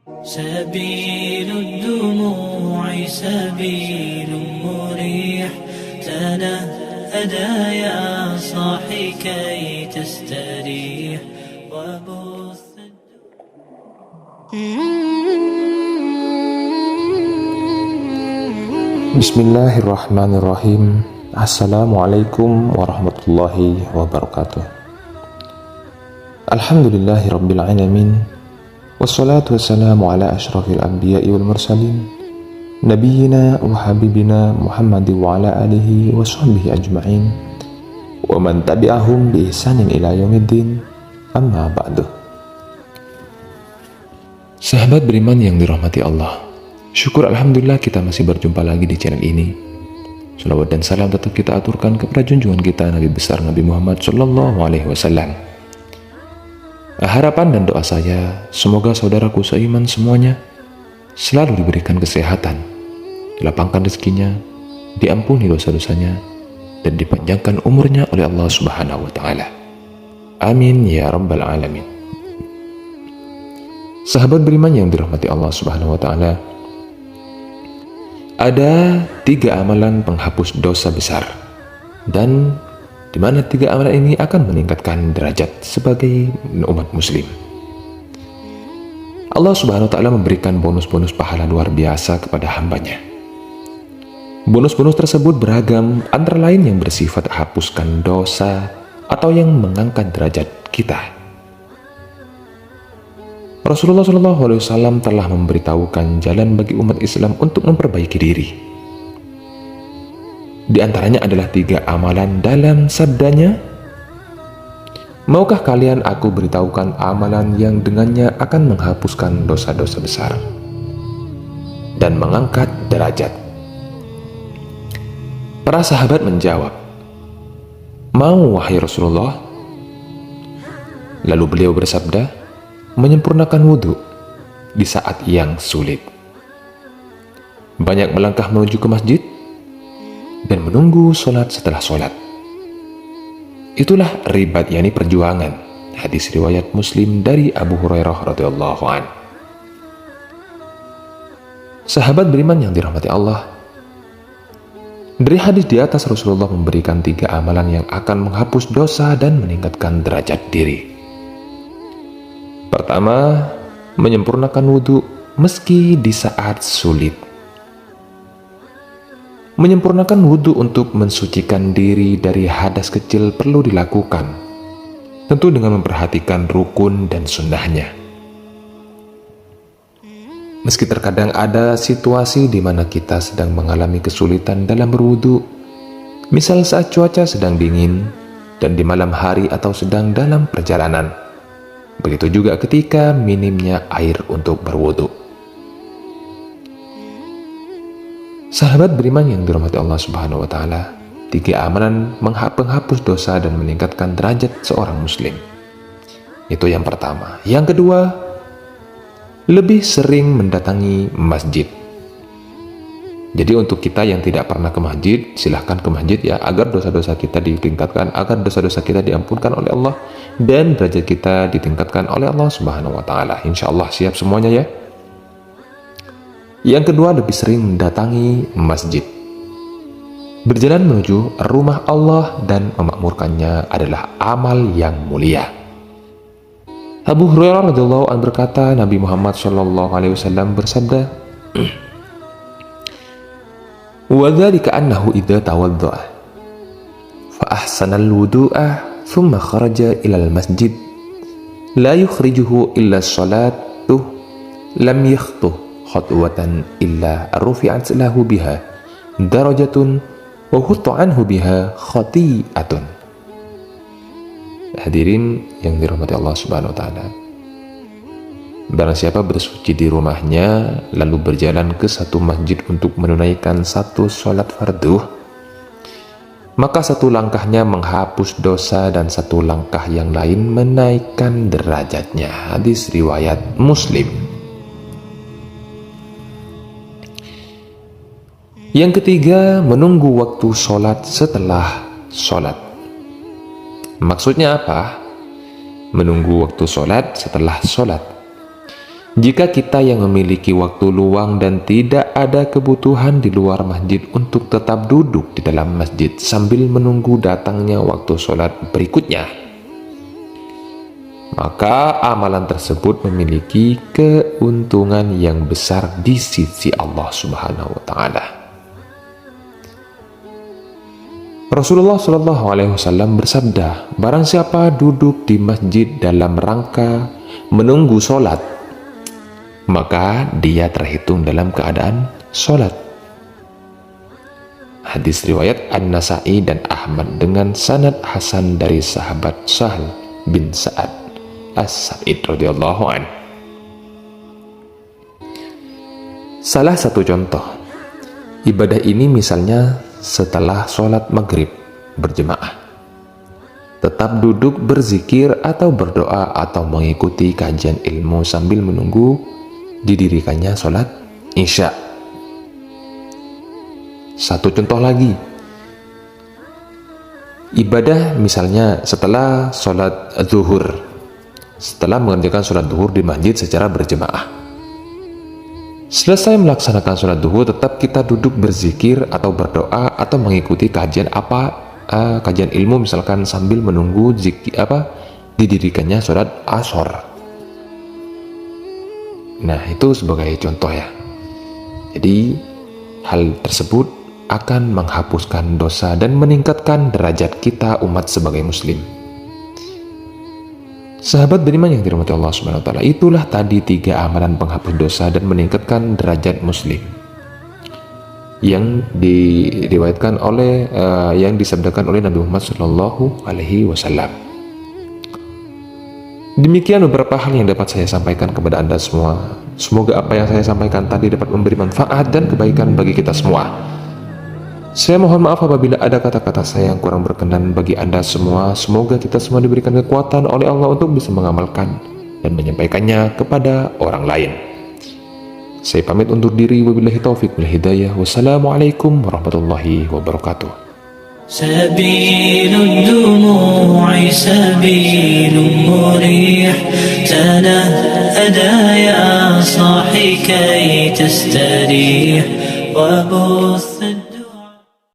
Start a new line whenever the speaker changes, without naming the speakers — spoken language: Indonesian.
سبيل الدموع سبيل مريح تنهدى يا صاحي كي تستريح وبث
Bismillahirrahmanirrahim. Assalamualaikum warahmatullahi wabarakatuh. Alhamdulillahirabbil alamin. Wassalatu wassalamu ala asyrafil anbiya'i wal mursalin nabiyyina wa habibina Muhammad wa ala alihi wa sahbihi ajma'in wa man tabi'ahum bi ihsanin ila yaumiddin. Amma ba'du. Sahabat beriman yang dirahmati Allah, syukur alhamdulillah kita masih berjumpa lagi di channel ini. Salawat dan salam tetap kita aturkan kepada junjungan kita Nabi besar Nabi Muhammad Sallallahu Alaihi Wasallam. Harapan dan doa saya, semoga saudaraku seiman semuanya selalu diberikan kesehatan, dilapangkan rezekinya, diampuni dosa-dosanya, dan dipanjangkan umurnya oleh Allah Subhanahu Wa Taala. Amin ya Rabbal Alamin. Sahabat beriman yang dirahmati Allah Subhanahu Wa Taala, ada 3 amalan penghapus dosa besar, dan di mana 3 amalan ini akan meningkatkan derajat sebagai umat muslim. Allah Subhanahu wa Ta'ala memberikan bonus-bonus pahala luar biasa kepada hambanya. Bonus-bonus tersebut beragam, antara lain yang bersifat hapuskan dosa atau yang mengangkat derajat kita. Rasulullah SAW telah memberitahukan jalan bagi umat Islam untuk memperbaiki diri. Di antaranya adalah 3 amalan dalam sabdanya, "Maukah kalian aku beritahukan amalan yang dengannya akan menghapuskan dosa-dosa besar dan mengangkat derajat?" Para sahabat menjawab, "Mau wahai Rasulullah." Lalu beliau bersabda, menyempurnakan wudhu di saat yang sulit, banyak melangkah menuju ke masjid, dan menunggu sholat setelah sholat. Itulah ribat, yakni perjuangan. Hadis riwayat Muslim dari Abu Hurairah radhiyallahu an. Sahabat beriman yang dirahmati Allah, dari hadis di atas Rasulullah memberikan 3 amalan yang akan menghapus dosa dan meningkatkan derajat diri. Pertama, menyempurnakan wudhu meski di saat sulit. Menyempurnakan wudhu untuk mensucikan diri dari hadas kecil perlu dilakukan, tentu dengan memperhatikan rukun dan sunnahnya. Meski terkadang ada situasi di mana kita sedang mengalami kesulitan dalam berwudhu, misal saat cuaca sedang dingin dan di malam hari atau sedang dalam perjalanan. Begitu juga ketika minimnya air untuk berwudu. Sahabat beriman yang dirahmati Allah Subhanahu wa Ta'ala, 3 amalan penghapus dosa dan meningkatkan derajat seorang muslim. Itu yang pertama. Yang kedua, lebih sering mendatangi masjid. Jadi untuk kita yang tidak pernah ke masjid, silahkan ke masjid ya, agar dosa-dosa kita ditingkatkan, agar dosa-dosa kita diampunkan oleh Allah, dan derajat kita ditingkatkan oleh Allah Subhanahu wa Ta'ala. Insya Allah siap semuanya ya. Yang kedua, lebih sering mendatangi masjid. Berjalan menuju rumah Allah dan memakmurkannya adalah amal yang mulia. Abu Hurairah radhiyallahu anhu berkata, Nabi Muhammad SAW bersabda, وَذَلِكَ أَنَّهُ إِذَا تَوَضَّأَ فَأَحْسَنَ الْوُضُوءَ ثُمَّ خَرَجَ إِلَى الْمَسْجِدِ لَا يُخْرِجُهُ إِلَّا الصَّلَاةُ لَمْ يَخْطُهُ خَطْوَةً إِلَّا رُفِعَتْ لَهُ بِهَا دَرَجَةٌ وَحُطَّ عَنْهُ بِهَا خَطِيئَةٌ. Hadirin yang dirahmati Allah Subhanahu wa Ta'ala, barang siapa bersuci di rumahnya lalu berjalan ke satu masjid untuk menunaikan satu sholat fardu, maka satu langkahnya menghapus dosa dan satu langkah yang lain menaikkan derajatnya. Hadis riwayat Muslim. Yang ketiga, menunggu waktu sholat setelah sholat. Maksudnya apa? Menunggu waktu sholat setelah sholat. Jika kita yang memiliki waktu luang dan tidak ada kebutuhan di luar masjid untuk tetap duduk di dalam masjid sambil menunggu datangnya waktu sholat berikutnya, maka amalan tersebut memiliki keuntungan yang besar di sisi Allah Subhanahu wa Ta'ala. Rasulullah Shallallahu Alaihi Wasallam bersabda, barang siapa duduk di masjid dalam rangka menunggu sholat, maka dia terhitung dalam keadaan sholat. Hadis riwayat An-Nasa'i dan Ahmad dengan sanad hasan dari sahabat Sahal bin Sa'ad As-Sa'id radhiyallahu an. Salah satu contoh ibadah ini misalnya setelah sholat maghrib berjemaah, tetap duduk berzikir atau berdoa atau mengikuti kajian ilmu sambil menunggu didirikannya sholat isya. Satu contoh lagi, ibadah misalnya setelah sholat zuhur, setelah mengerjakan sholat zuhur di masjid secara berjemaah, selesai melaksanakan sholat zuhur tetap kita duduk berzikir atau berdoa atau mengikuti kajian kajian ilmu misalkan sambil menunggu didirikannya sholat ashor. Nah, itu sebagai contoh ya. Jadi hal tersebut akan menghapuskan dosa dan meningkatkan derajat kita umat sebagai muslim. Sahabat beriman yang dirahmati Allah Subhanahu wa Ta'ala, itulah tadi 3 amalan penghapus dosa dan meningkatkan derajat muslim yang diriwayatkan oleh yang disabdakan oleh Nabi Muhammad Shallallahu Alaihi Wasallam. Demikian beberapa hal yang dapat saya sampaikan kepada Anda semua. Semoga apa yang saya sampaikan tadi dapat memberi manfaat dan kebaikan bagi kita semua. Saya mohon maaf apabila ada kata-kata saya yang kurang berkenan bagi Anda semua. Semoga kita semua diberikan kekuatan oleh Allah untuk bisa mengamalkan dan menyampaikannya kepada orang lain. Saya pamit undur diri, wabillahi taufiq wal hidayah. Wassalamualaikum warahmatullahi wabarakatuh.
سبيل الدموع سبيل مريح تنهدى يا صاحي كي تستريح وبث